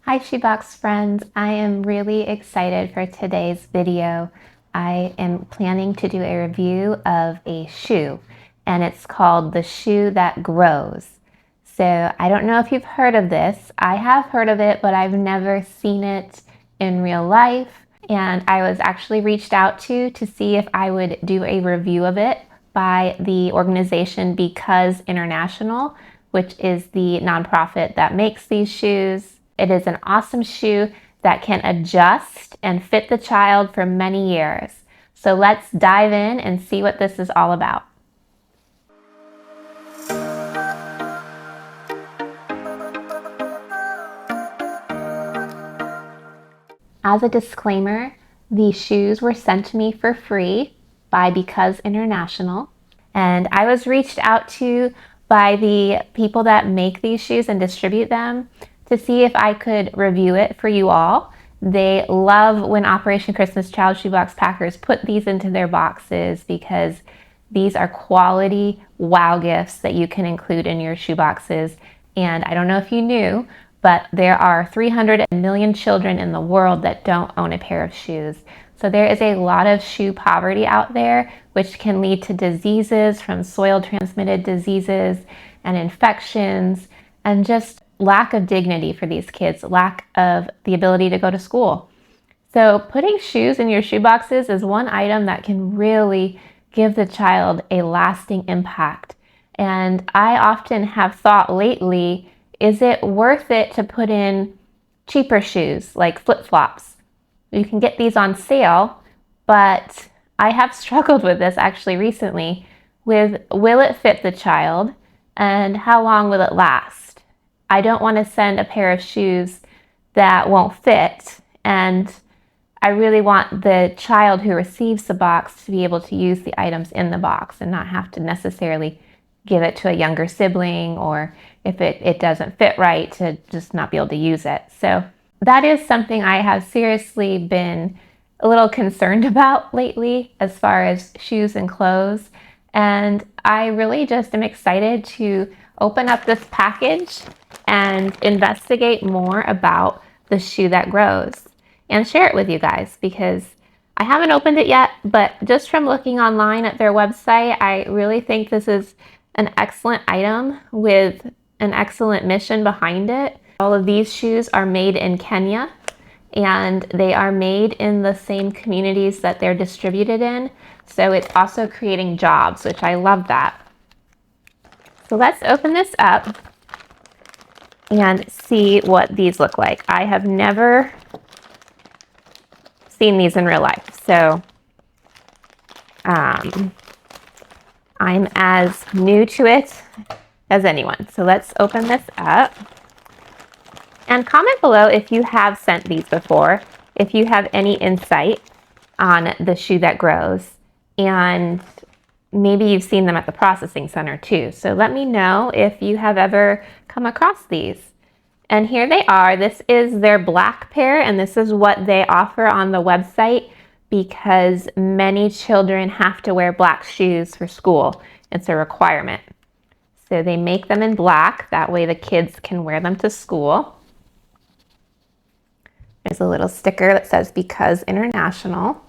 Hi Shoebox friends, I am really excited for today's video. I am planning to do a review of a shoe and it's called the shoe that grows. So I don't know if you've heard of this. I have heard of it, but I've never seen it in real life. And I was actually reached out to see if I would do a review of it by the organization Because International, which is the nonprofit that makes these shoes. It is an awesome shoe that can adjust and fit the child for many years. So let's dive in and see what this is all about. As a disclaimer, these shoes were sent to me for free by Because International, and I was reached out to by the people that make these shoes and distribute them to see if I could review it for you all. They love when Operation Christmas Child shoebox packers put these into their boxes because these are quality wow gifts that you can include in your shoeboxes. And I don't know if you knew, but there are 300 million children in the world that don't own a pair of shoes. So there is a lot of shoe poverty out there, which can lead to diseases from soil transmitted diseases and infections, and just lack of dignity for these kids, lack of the ability to go to school. So putting shoes in your shoe boxes is one item that can really give the child a lasting impact. And I often have thought lately, is it worth it to put in cheaper shoes like flip-flops? You can get these on sale, but I have struggled with this actually recently with, will it fit the child and how long will it last? I don't want to send a pair of shoes that won't fit, and I really want the child who receives the box to be able to use the items in the box and not have to necessarily give it to a younger sibling, or if it doesn't fit right, to just not be able to use it. So that is something I have seriously been a little concerned about lately as far as shoes and clothes. And I really just am excited to open up this package and investigate more about the shoe that grows and share it with you guys, because I haven't opened it yet, but just from looking online at their website, I really think this is an excellent item with an excellent mission behind it. All of these shoes are made in Kenya, and they are made in the same communities that they're distributed in. So it's also creating jobs, which I love that. So let's open this up and see what these look like. I have never seen these in real life, so I'm as new to it as anyone. So let's open this up. And comment below if you have sent these before, if you have any insight on the shoe that grows, and maybe you've seen them at the processing center too. So let me know if you have ever come across these. And here they are. This is their black pair, and this is what they offer on the website because many children have to wear black shoes for school. It's a requirement. So they make them in black. That way the kids can wear them to school. There's a little sticker that says Because International.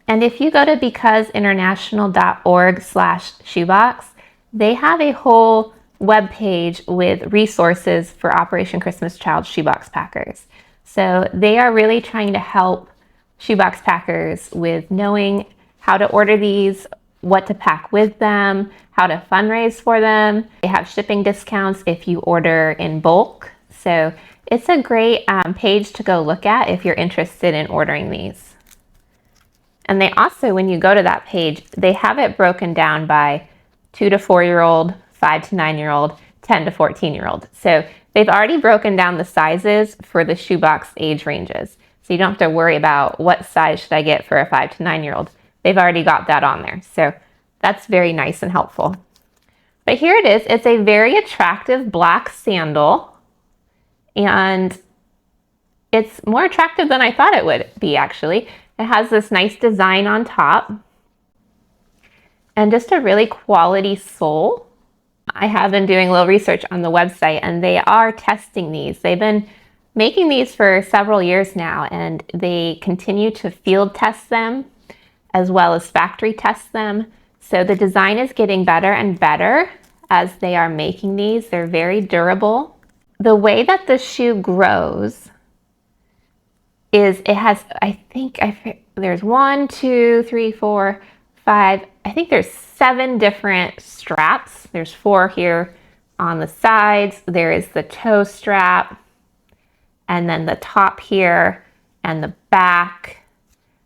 And if you go to becauseinternational.org/shoebox, they have a whole web page with resources for Operation Christmas Child shoebox packers. So they are really trying to help shoebox packers with knowing how to order these, what to pack with them, how to fundraise for them. They have shipping discounts if you order in bulk. So it's a great page to go look at if you're interested in ordering these. And they also, when you go to that page, they have it broken down by 2 to 4-year-old, 5 to 9-year-old, 10 to 14-year-old. So they've already broken down the sizes for the shoebox age ranges. So you don't have to worry about what size should I get for a 5 to 9-year-old. They've already got that on there. So that's very nice and helpful. But here it is. It's a very attractive black sandal, and it's more attractive than I thought it would be, actually. It has this nice design on top and just a really quality sole. I have been doing a little research on the website, and they are testing these. They've been making these for several years now, and they continue to field test them as well as factory test them. So the design is getting better and better as they are making these. They're very durable. The way that the shoe grows is it has, there's 1, 2, 3, 4, 5, I think there's 7 different straps. There's 4 here on the sides. There is the toe strap, and then the top here, and the back.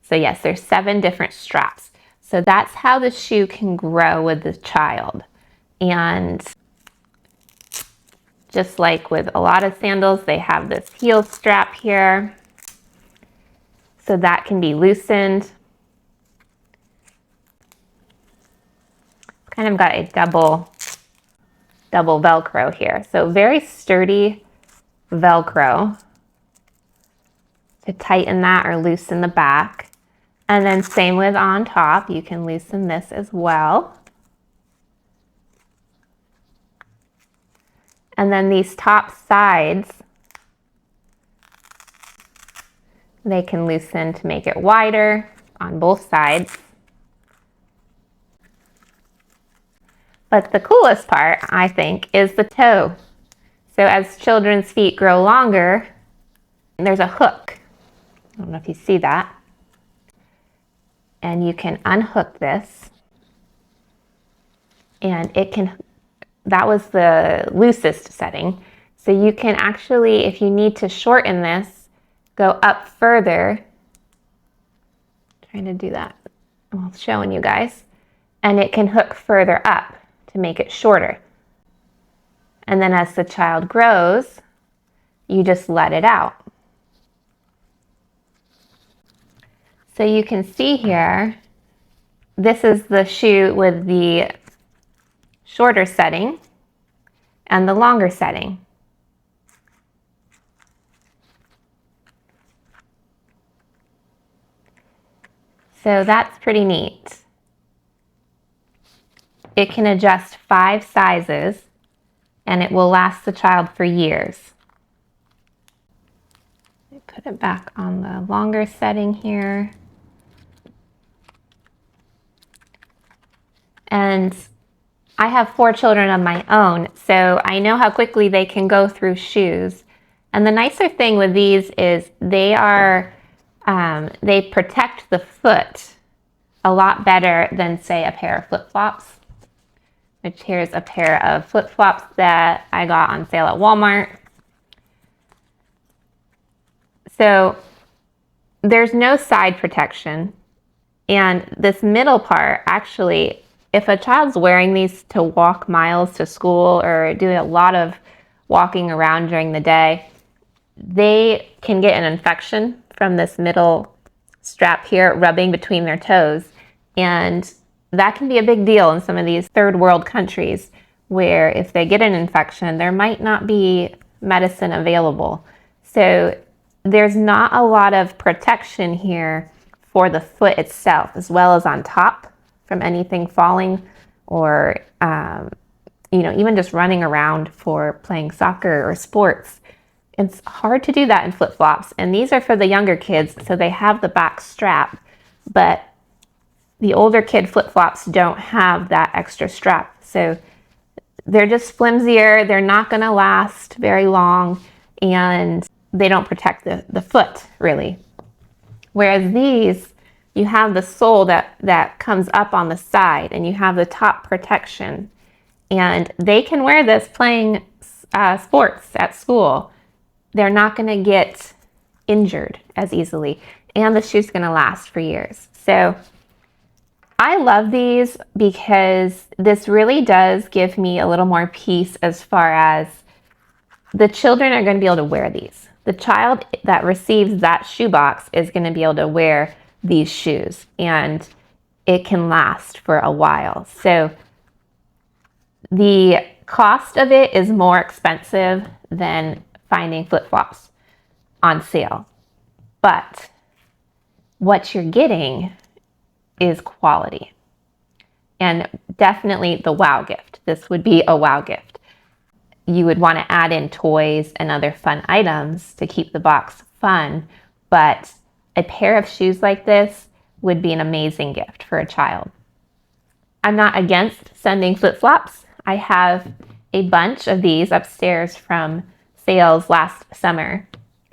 So yes, there's 7 different straps. So that's how the shoe can grow with the child. And just like with a lot of sandals, they have this heel strap here. So that can be loosened. Kind of got a double Velcro here. So very sturdy Velcro to tighten that or loosen the back. And then same with on top, you can loosen this as well. And then these top sides, they can loosen to make it wider on both sides. But the coolest part, I think, is the toe. So as children's feet grow longer, there's a hook. I don't know if you see that. And you can unhook this. And it can, that was the loosest setting. So you can actually, if you need to shorten this, go up further. Trying to do that. I'm showing you guys. And it can hook further up to make it shorter. And then as the child grows, you just let it out. So you can see here, this is the shoe with the shorter setting and the longer setting. So that's pretty neat. It can adjust 5 sizes and it will last the child for years. Put it back on the longer setting here. And I have 4 children of my own, so I know how quickly they can go through shoes. And the nicer thing with these is they protect the foot a lot better than, say, a pair of flip-flops. Which here's a pair of flip-flops that I got on sale at Walmart. So there's no side protection. And this middle part, actually, if a child's wearing these to walk miles to school or do a lot of walking around during the day, they can get an infection from this middle strap here rubbing between their toes. And that can be a big deal in some of these third world countries where if they get an infection, there might not be medicine available. So there's not a lot of protection here for the foot itself, as well as on top from anything falling or, even just running around for playing soccer or sports. It's hard to do that in flip-flops. And these are for the younger kids, so they have the back strap, but the older kid flip-flops don't have that extra strap. So they're just flimsier, they're not gonna last very long, and they don't protect the foot, really. Whereas these, you have the sole that comes up on the side, and you have the top protection. And they can wear this playing sports at school. They're not gonna get injured as easily, and the shoe's gonna last for years. So I love these because this really does give me a little more peace as far as the children are going to be able to wear these. The child that receives that shoebox is going to be able to wear these shoes, and it can last for a while. So the cost of it is more expensive than finding flip-flops on sale. But what you're getting is quality. and definitely the wow gift. This would be a wow gift. You would want to add in toys and other fun items to keep the box fun, but a pair of shoes like this would be an amazing gift for a child. I'm not against sending flip-flops. I have a bunch of these upstairs from sales last summer,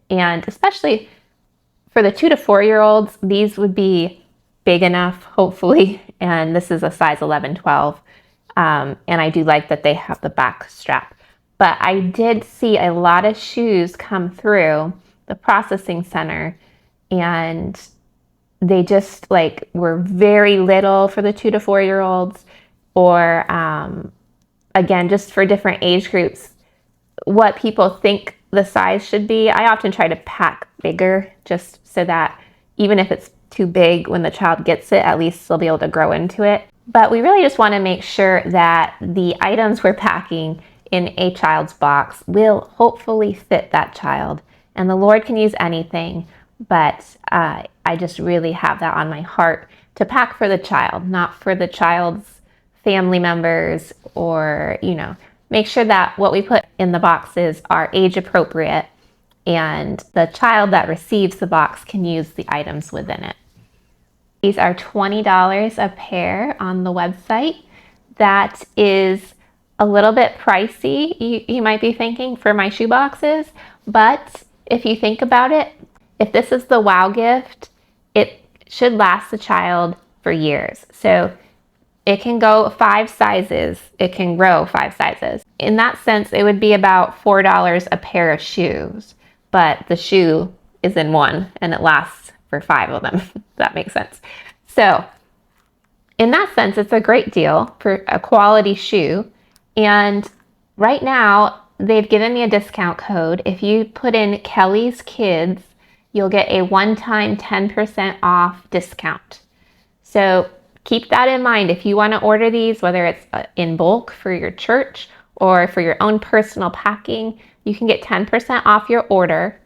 and especially for the 2 to 4-year-olds, these would be big enough, hopefully, and this is a size 11, 12, and I do like that they have the back strap. But I did see a lot of shoes come through the processing center, and they just like were very little for the 2 to 4-year-olds, or again, just for different age groups, what people think the size should be. I often try to pack bigger just so that even if it's too big, when the child gets it, at least they'll be able to grow into it. But we really just want to make sure that the items we're packing in a child's box will hopefully fit that child. And the Lord can use anything, but I just really have that on my heart to pack for the child, not for the child's family members, or, make sure that what we put in the boxes are age appropriate and the child that receives the box can use the items within it. These are $20 a pair on the website. That is a little bit pricey, you might be thinking, for my shoe boxes, but if you think about it, if this is the wow gift, it should last the child for years. So it can go 5 sizes. It can grow 5 sizes. In that sense, it would be about $4 a pair of shoes, but the shoe is in one and it lasts for 5 of them. If that makes sense. So in that sense, it's a great deal for a quality shoe. And right now, they've given me a discount code. If you put in Kelly's Kids, you'll get a one-time 10% off discount. So keep that in mind. If you want to order these, whether it's in bulk for your church or for your own personal packing, you can get 10% off your order.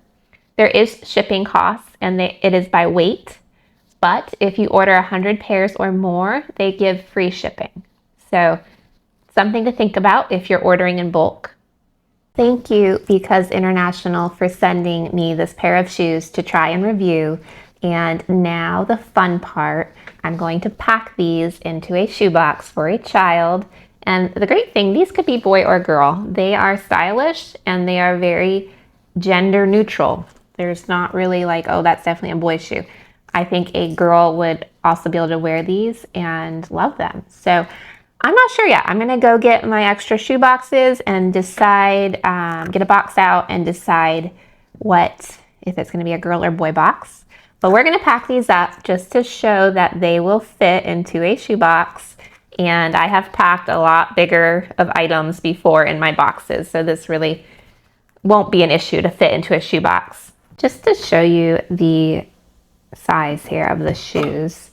There is shipping costs, and it is by weight. But if you order 100 pairs or more, they give free shipping. So something to think about if you're ordering in bulk. Thank you, Because International, for sending me this pair of shoes to try and review. And now the fun part, I'm going to pack these into a shoebox for a child. And the great thing, these could be boy or girl. They are stylish and they are very gender neutral. There's not really like, oh, that's definitely a boy shoe. I think a girl would also be able to wear these and love them. So I'm not sure yet. I'm gonna go get my extra shoe boxes and decide, get a box out and decide if it's gonna be a girl or boy box. But we're gonna pack these up just to show that they will fit into a shoebox. And I have packed a lot bigger of items before in my boxes, so this really won't be an issue to fit into a shoebox. Just to show you the size here of the shoes.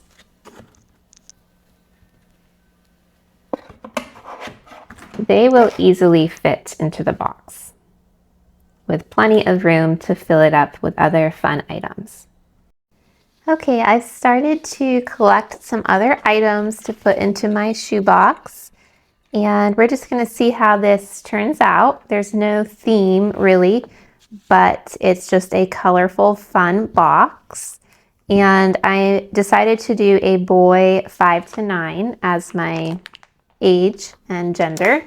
They will easily fit into the box with plenty of room to fill it up with other fun items. Okay, I've started to collect some other items to put into my shoebox, and we're just going to see how this turns out. There's no theme really, but it's just a colorful, fun box. And I decided to do a boy 5 to 9 as my age and gender.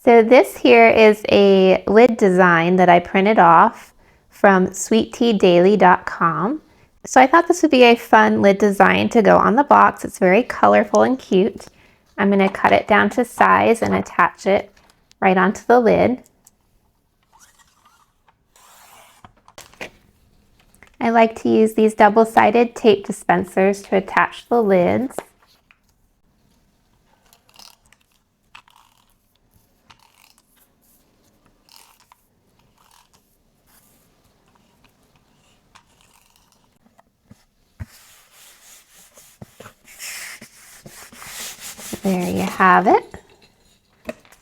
So this here is a lid design that I printed off from sweetteadaily.com. So I thought this would be a fun lid design to go on the box. It's very colorful and cute. I'm going to cut it down to size and attach it right onto the lid. I like to use these double-sided tape dispensers to attach the lids. There you have it.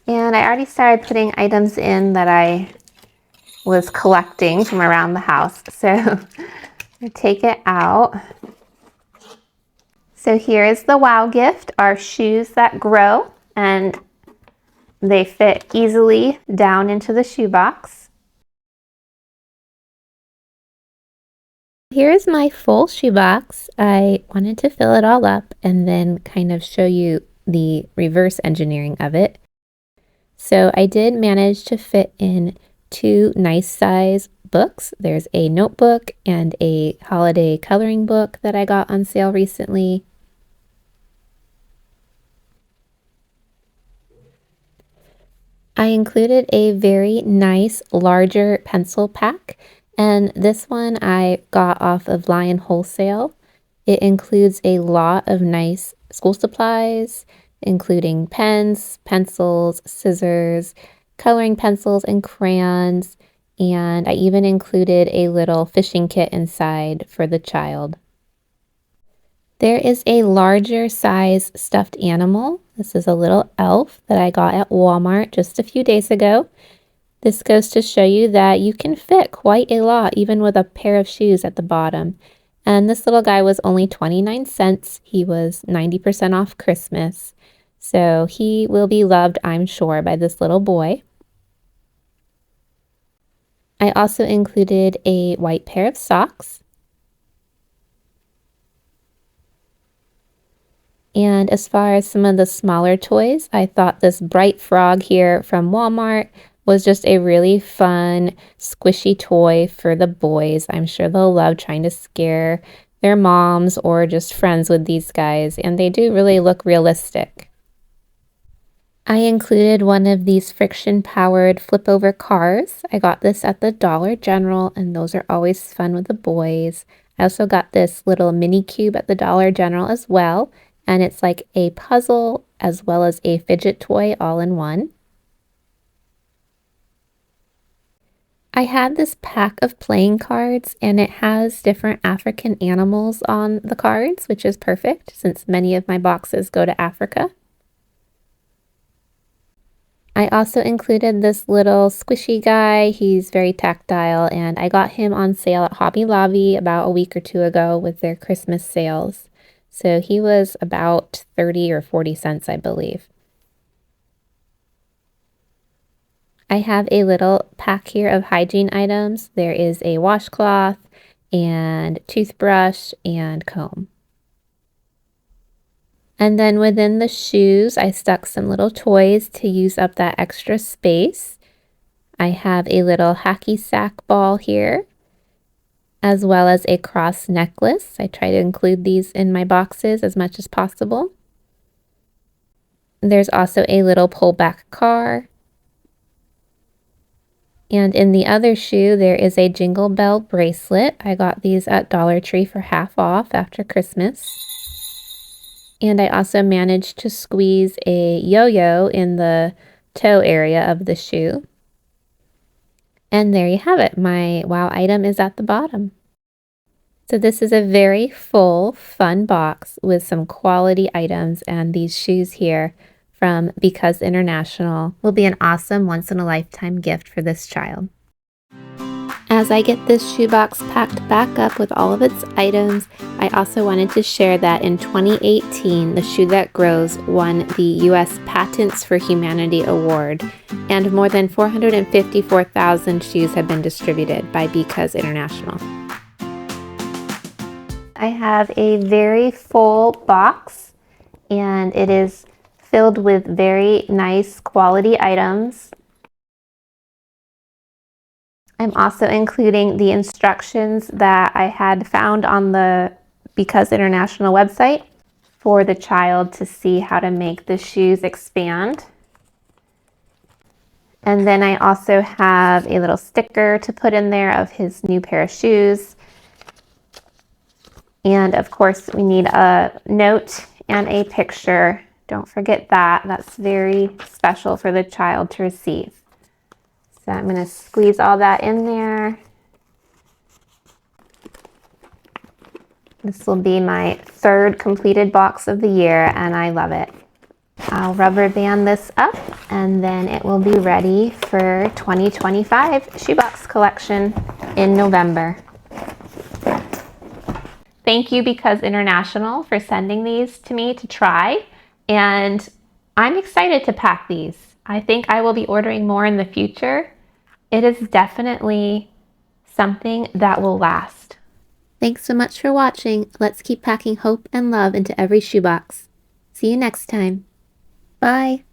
And I already started putting items in that I was collecting from around the house. So I take it out. So here is the wow gift, our shoes that grow, and they fit easily down into the shoebox. Here's my full shoebox. I wanted to fill it all up and then kind of show you the reverse engineering of it. So I did manage to fit in 2 nice size books. There's a notebook and a holiday coloring book that I got on sale recently. I included a very nice larger pencil pack, and this one I got off of Lion Wholesale. It includes a lot of nice school supplies, including pens, pencils, scissors, coloring pencils, and crayons, and I even included a little fishing kit inside for the child. There is a larger size stuffed animal. This is a little elf that I got at Walmart just a few days ago. This goes to show you that you can fit quite a lot, even with a pair of shoes at the bottom. And this little guy was only 29 cents. He was 90% off Christmas. So he will be loved, I'm sure, by this little boy. I also included a white pair of socks. And as far as some of the smaller toys, I thought this bright frog here from Walmart was just a really fun, squishy toy for the boys. I'm sure they'll love trying to scare their moms or just friends with these guys, and they do really look realistic. I included one of these friction-powered flip-over cars. I got this at the Dollar General, and those are always fun with the boys. I also got this little mini cube at the Dollar General as well, and it's like a puzzle as well as a fidget toy all in one. I had this pack of playing cards, and it has different African animals on the cards, which is perfect since many of my boxes go to Africa. I also included this little squishy guy. He's very tactile, and I got him on sale at Hobby Lobby about a week or 2 ago with their Christmas sales. So he was about 30 or 40 cents, I believe. I have a little pack here of hygiene items. There is a washcloth and toothbrush and comb. And then within the shoes, I stuck some little toys to use up that extra space. I have a little hacky sack ball here, as well as a cross necklace. I try to include these in my boxes as much as possible. There's also a little pullback car. And in the other shoe, there is a Jingle Bell bracelet. I got these at Dollar Tree for half off after Christmas. And I also managed to squeeze a yo-yo in the toe area of the shoe. And there you have it. My wow item is at the bottom. So this is a very full, fun box with some quality items, and these shoes here from Because International will be an awesome once-in-a-lifetime gift for this child. As I get this shoebox packed back up with all of its items, I also wanted to share that in 2018, the Shoe That Grows won the U.S. Patents for Humanity Award, and more than 454,000 shoes have been distributed by Because International. I have a very full box, and it is filled with very nice quality items. I'm also including the instructions that I had found on the Because International website for the child to see how to make the shoes expand. And then I also have a little sticker to put in there of his new pair of shoes. And of course, we need a note and a picture. Don't forget that. That's very special for the child to receive. So I'm going to squeeze all that in there. This will be my third completed box of the year, and I love it. I'll rubber band this up, and then it will be ready for 2025 shoebox collection in November. Thank you Because International for sending these to me to try. And I'm excited to pack these. I think I will be ordering more in the future. It is definitely something that will last. Thanks so much for watching. Let's keep packing hope and love into every shoebox. See you next time. Bye.